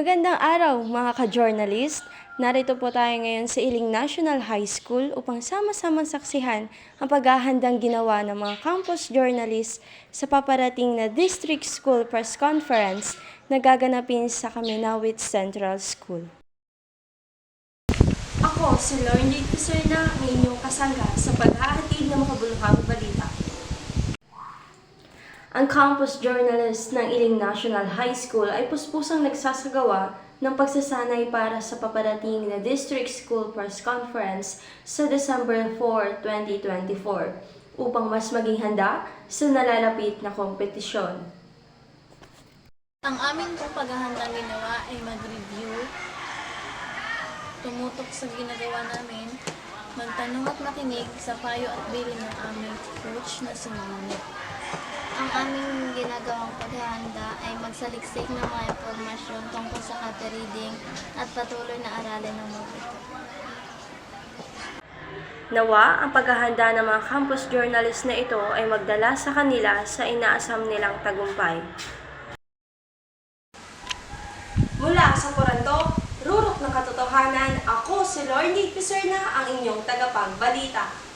Magandang araw mga ka-journalist! Narito po tayo ngayon sa Iling National High School upang sama-samang saksihan ang paghahandang ginawa ng mga campus journalists sa paparating na District School Press Conference na gaganapin sa Kaminawit Central School. Ako, si Lorny Tiserna, ang inyong kasangga sa paghahatid ng makabuluhang balita. Ang campus journalist ng Iling National High School ay puspusang nagsasagawa ng pagsasanay para sa paparating na District School Press Conference sa December 4, 2024 upang mas maging handa sa nalalapit na kompetisyon. Ang aming pong paghahandang ginawa ay mag-review, tumutok sa ginagawa namin, magtanong at makinig sa payo at bilin ng aming coach na si Mamunit. Ang aming ginagawang paghahanda ay magsaliksik ng mga impormasyon tungkol sa copy reading at patuloy na aralin ng mabuti. Nawa, ang paghahanda ng mga campus journalist na ito ay magdala sa kanila sa inaasam nilang tagumpay. Mula sa Poranto, rurok ng katotohanan, ako si Lorny Tiserna, ang inyong tagapagbalita.